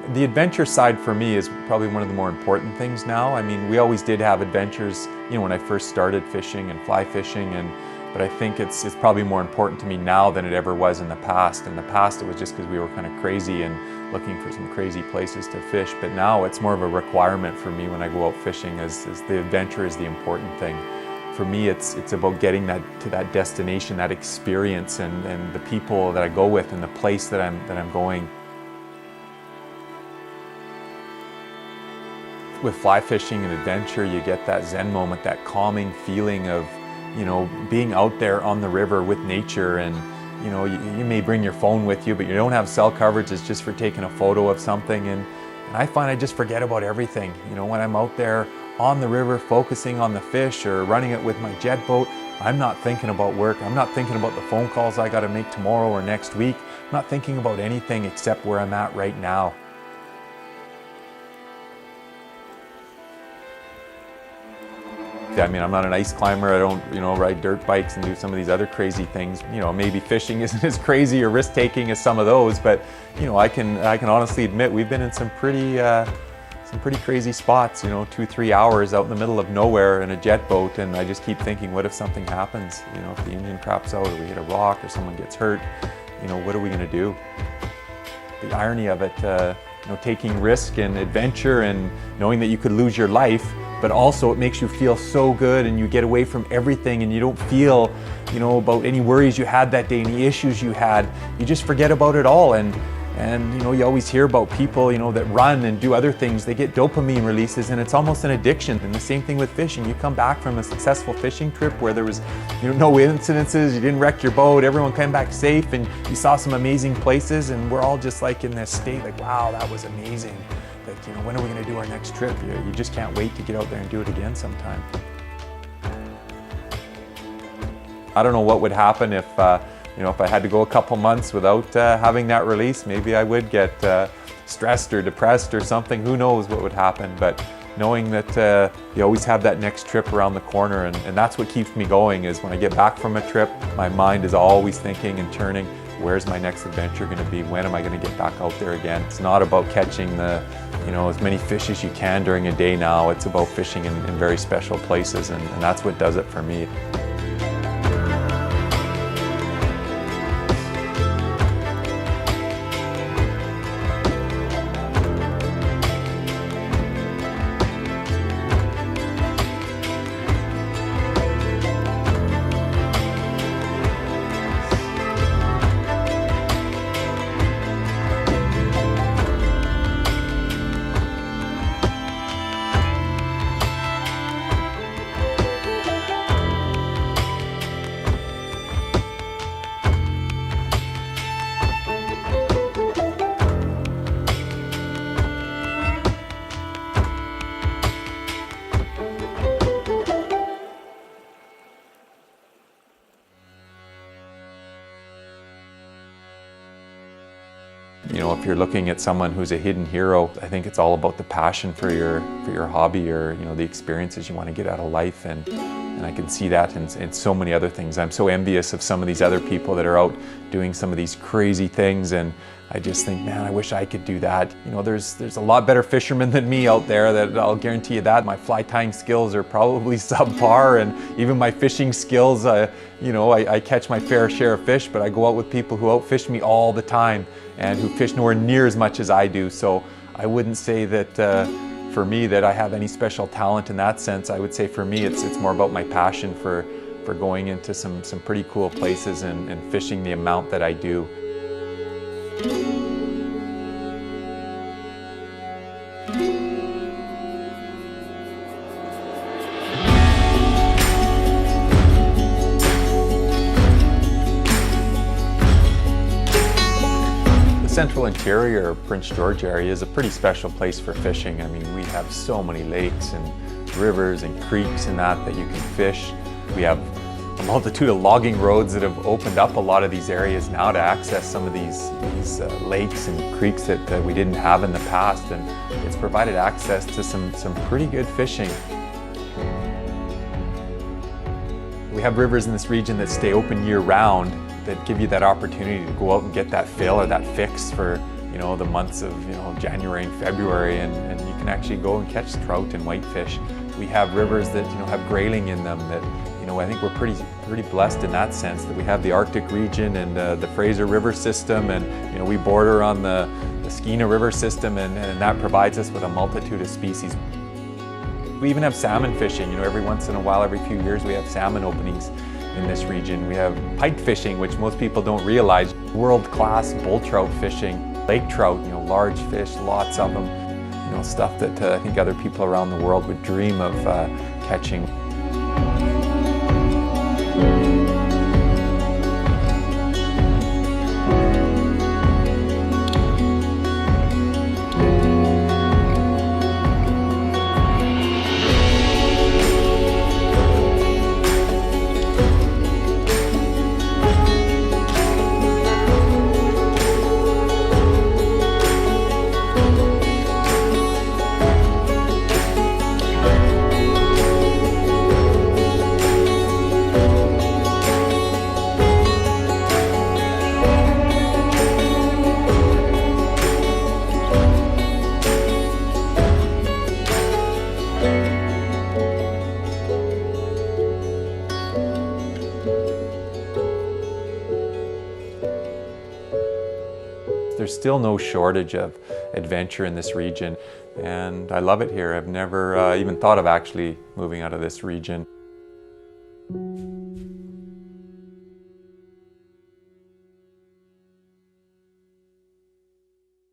The adventure side for me is probably one of the more important things now. I mean, we always did have adventures, when I first started fishing and fly fishing, but I think it's probably more important to me now than it ever was in the past. In the past, it was just because we were kind of crazy and looking for some crazy places to fish. But now it's more of a requirement for me when I go out fishing, as the adventure is the important thing. For me, it's about getting to that destination, that experience, and the people that I go with, and the place that I'm going. With fly fishing and adventure, you get that zen moment, that calming feeling of, being out there on the river with nature. And you may bring your phone with you, but you don't have cell coverage. It's just for taking a photo of something. And I find I just forget about everything. When I'm out there on the river focusing on the fish or running it with my jet boat, I'm not thinking about work. I'm not thinking about the phone calls I got to make tomorrow or next week. I'm not thinking about anything except where I'm at right now. I mean, I'm not an ice climber. I don't, ride dirt bikes and do some of these other crazy things. Maybe fishing isn't as crazy or risk-taking as some of those, but I can honestly admit we've been in some pretty crazy spots. 2-3 hours out in the middle of nowhere in a jet boat, and I just keep thinking, what if something happens? If the engine craps out, or we hit a rock, or someone gets hurt, what are we going to do? The irony of it, taking risk and adventure and knowing that you could lose your life, but also it makes you feel so good, and you get away from everything, and you don't feel, about any worries you had that day, any issues you had. You just forget about it all. And you always hear about people, that run and do other things. They get dopamine releases, and it's almost an addiction. And the same thing with fishing. You come back from a successful fishing trip where there was, no incidences, you didn't wreck your boat, everyone came back safe, and you saw some amazing places, and we're all just like in this state, like, wow, that was amazing. But when are we going to do our next trip? You just can't wait to get out there and do it again sometime. I don't know what would happen if if I had to go a couple months without having that release. Maybe I would get stressed or depressed or something. Who knows what would happen? But knowing that you always have that next trip around the corner, and that's what keeps me going, is when I get back from a trip, my mind is always thinking and turning, where's my next adventure going to be? When am I going to get back out there again? It's not about catching as many fish as you can during a day now. It's about fishing in very special places, and that's what does it for me. If you're looking at someone who's a hidden hero, I think it's all about the passion for your hobby, or the experiences you want to get out of life, and I can see that in so many other things. I'm so envious of some of these other people that are out doing some of these crazy things, and I just think, man, I wish I could do that. There's a lot better fishermen than me out there, that I'll guarantee you that. My fly tying skills are probably subpar, and even my fishing skills, I catch my fair share of fish, but I go out with people who outfish me all the time and who fish nowhere near as much as I do. So I wouldn't say that for me that I have any special talent in that sense. I would say for me it's more about my passion for going into some pretty cool places and fishing the amount that I do. Central interior Prince George area is a pretty special place for fishing. I mean, we have so many lakes and rivers and creeks and that you can fish. We have a multitude of logging roads that have opened up a lot of these areas now to access some of these lakes and creeks that we didn't have in the past, and it's provided access to some pretty good fishing. We have rivers in this region that stay open year-round, that give you that opportunity to go out and get that fill or that fix for you know, the months of, you know, January and February, and you can actually go and catch trout and whitefish. We have rivers that, you know, have grayling in them that, you know, I think we're pretty blessed in that sense, that we have the Arctic region and the Fraser River system, and, you know, we border on the Skeena River system, and that provides us with a multitude of species. We even have salmon fishing. You know, every once in a while, every few years, we have salmon openings in this region. We have pike fishing, which most people don't realize. World-class bull trout fishing, lake trout, you know, large fish, lots of them. You know, stuff that I think other people around the world would dream of catching. There's still no shortage of adventure in this region, and I love it here. I've never even thought of actually moving out of this region.